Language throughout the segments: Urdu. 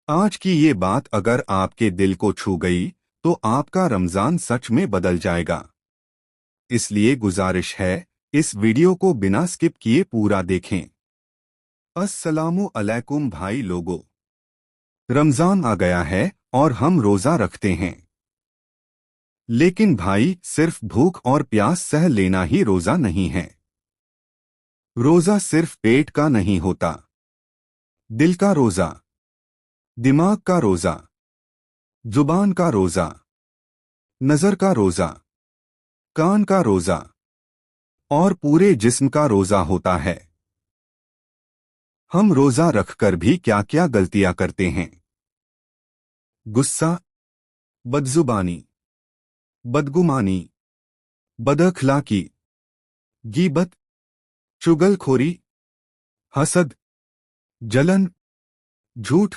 آج کی یہ بات اگر آپ کے دل کو چھو گئی تو آپ کا رمضان سچ میں بدل جائے گا۔ اس لیے گزارش ہے، اس ویڈیو کو بنا سکپ کیے پورا دیکھیں۔ السلام علیکم بھائی لوگو، رمضان آ گیا ہے اور ہم روزہ رکھتے ہیں۔ لیکن بھائی، صرف بھوک اور پیاس سہ لینا ہی روزہ نہیں ہے۔ روزہ صرف پیٹ کا نہیں ہوتا، دل کا روزہ، دماغ کا روزہ، زبان کا روزہ، نظر کا روزہ، کان کا روزہ اور پورے جسم کا روزہ ہوتا ہے۔ ہم روزہ رکھ کر بھی کیا کیا غلطیاں کرتے ہیں؟ غصہ، بدزبانی، بدگمانی، بداخلاقی، غیبت، چغل خوری، حسد، جلن، جھوٹ،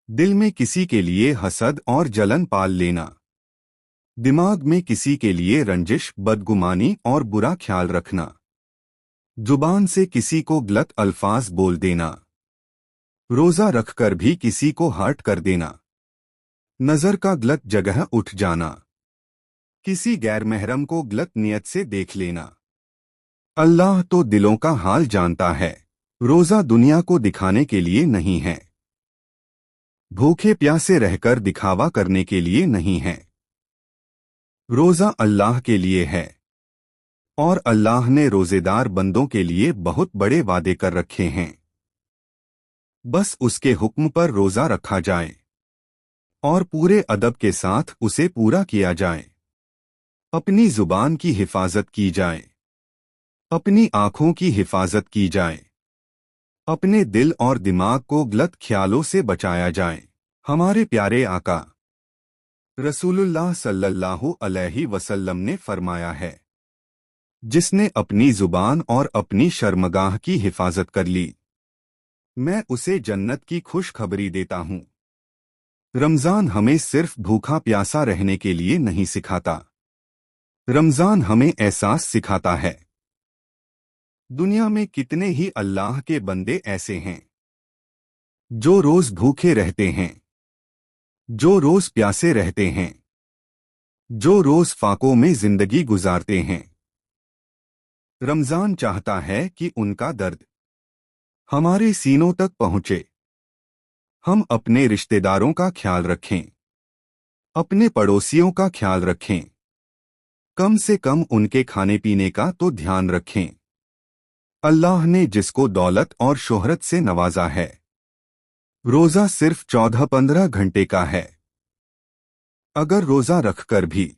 دل میں کسی کے لیے حسد اور جلن پال لینا، دماغ میں کسی کے لیے رنجش، بدگمانی اور برا خیال رکھنا، زبان سے کسی کو غلط الفاظ بول دینا، روزہ رکھ کر بھی کسی کو ہرٹ کر دینا، نظر کا غلط جگہ اٹھ جانا، کسی غیر محرم کو غلط نیت سے دیکھ لینا۔ اللہ تو دلوں کا حال جانتا ہے۔ روزہ دنیا کو دکھانے کے لیے نہیں ہے، بھوکے پیاسے رہ کر دکھاوا کرنے کے لیے نہیں ہے۔ روزہ اللہ کے لیے ہے، اور اللہ نے روزے دار بندوں کے لیے بہت بڑے وعدے کر رکھے ہیں۔ بس اس کے حکم پر روزہ رکھا جائے اور پورے ادب کے ساتھ اسے پورا کیا جائے۔ اپنی زبان کی حفاظت کی جائے، اپنی آنکھوں کی حفاظت کی جائے، اپنے دل اور دماغ کو غلط خیالوں سے بچایا جائے۔ ہمارے پیارے آقا رسول اللہ صلی اللہ علیہ وسلم نے فرمایا ہے، جس نے اپنی زبان اور اپنی شرمگاہ کی حفاظت کر لی، میں اسے جنت کی خوشخبری دیتا ہوں۔ رمضان ہمیں صرف بھوکا پیاسا رہنے کے لیے نہیں سکھاتا، رمضان ہمیں احساس سکھاتا ہے۔ دنیا میں کتنے ہی اللہ کے بندے ایسے ہیں جو روز بھوکے رہتے ہیں، جو روز پیاسے رہتے ہیں، جو روز فاقوں میں زندگی گزارتے ہیں۔ رمضان چاہتا ہے کہ ان کا درد ہمارے سینوں تک پہنچے۔ ہم اپنے رشتہ داروں کا خیال رکھیں، اپنے پڑوسیوں کا خیال رکھیں، کم سے کم ان کے کھانے پینے کا تو دھیان رکھیں۔ اللہ نے جس کو دولت اور شہرت سے نوازا ہے، روزہ صرف 14-15 گھنٹے کا ہے۔ اگر روزہ رکھ کر بھی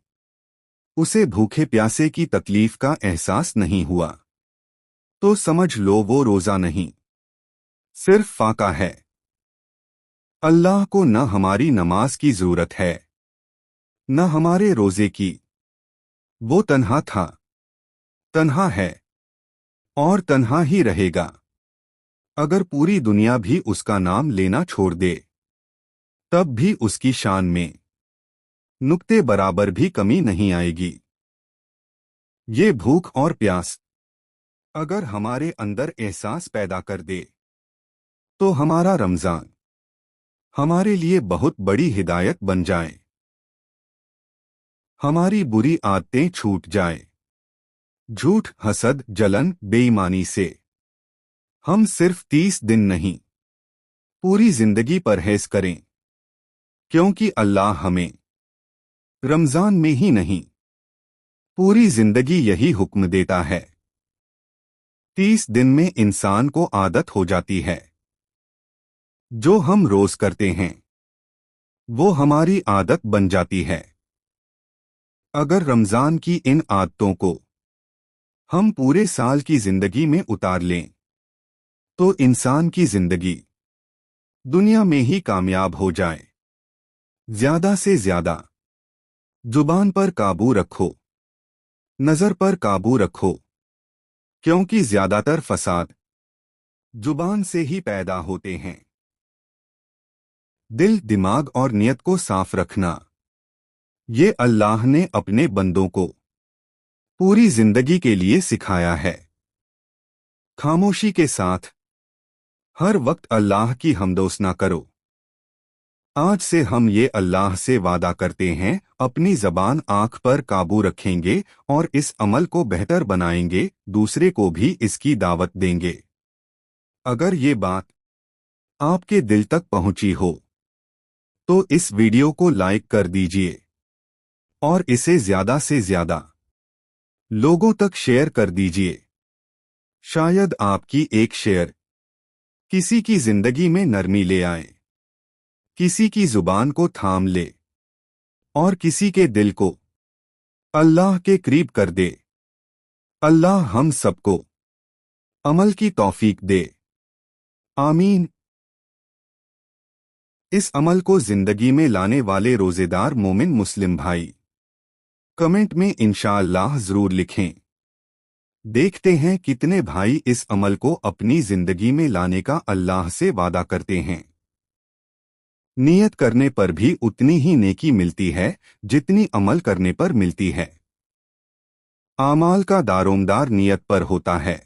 اسے بھوکے پیاسے کی تکلیف کا احساس نہیں ہوا تو سمجھ لو وہ روزہ نہیں، صرف فاقہ ہے۔ اللہ کو نہ ہماری نماز کی ضرورت ہے، نہ ہمارے روزے کی۔ وہ تنہا تھا، تنہا ہے اور تنہا ہی رہے گا۔ اگر پوری دنیا بھی اس کا نام لینا چھوڑ دے تب بھی اس کی شان میں نقطے برابر بھی کمی نہیں آئے گی۔ یہ بھوک اور پیاس اگر ہمارے اندر احساس پیدا کر دے تو ہمارا رمضان ہمارے لیے بہت بڑی ہدایت بن جائے، ہماری بری عادتیں چھوٹ جائیں، جھوٹ، حسد، جلن، بے ایمانی سے ہم صرف 30 دن نہیں، پوری زندگی پرہیز کریں، کیونکہ اللہ ہمیں رمضان میں ہی نہیں، پوری زندگی یہی حکم دیتا ہے۔ 30 دن میں انسان کو عادت ہو جاتی ہے، جو ہم روز کرتے ہیں وہ ہماری عادت بن جاتی ہے۔ اگر رمضان کی ان عادتوں کو ہم پورے سال کی زندگی میں اتار لیں تو انسان کی زندگی دنیا میں ہی کامیاب ہو جائے۔ زیادہ سے زیادہ زبان پر قابو رکھو، نظر پر قابو رکھو، کیونکہ زیادہ تر فساد زبان سے ہی پیدا ہوتے ہیں۔ دل، دماغ اور نیت کو صاف رکھنا، یہ اللہ نے اپنے بندوں کو پوری زندگی کے لیے سکھایا ہے۔ خاموشی کے ساتھ ہر وقت اللہ کی حمد و ثنا کرو۔ آج سے ہم یہ اللہ سے وعدہ کرتے ہیں اپنی زبان آنکھ پر قابو رکھیں گے اور اس عمل کو بہتر بنائیں گے، دوسرے کو بھی اس کی دعوت دیں گے۔ اگر یہ بات آپ کے دل تک پہنچی ہو تو اس ویڈیو کو لائک کر دیجئے اور اسے زیادہ سے زیادہ لوگوں تک شیئر کر دیجئے۔ شاید آپ کی ایک شیئر کسی کی زندگی میں نرمی لے آئے، کسی کی زبان کو تھام لے اور کسی کے دل کو اللہ کے قریب کر دے۔ اللہ ہم سب کو عمل کی توفیق دے، آمین۔ اس عمل کو زندگی میں لانے والے روزے دار مومن مسلم بھائی کمنٹ میں انشاءاللہ ضرور لکھیں۔ دیکھتے ہیں کتنے بھائی اس عمل کو اپنی زندگی میں لانے کا اللہ سے وعدہ کرتے ہیں۔ نیت کرنے پر بھی اتنی ہی نیکی ملتی ہے جتنی عمل کرنے پر ملتی ہے۔ اعمال کا دارومدار نیت پر ہوتا ہے۔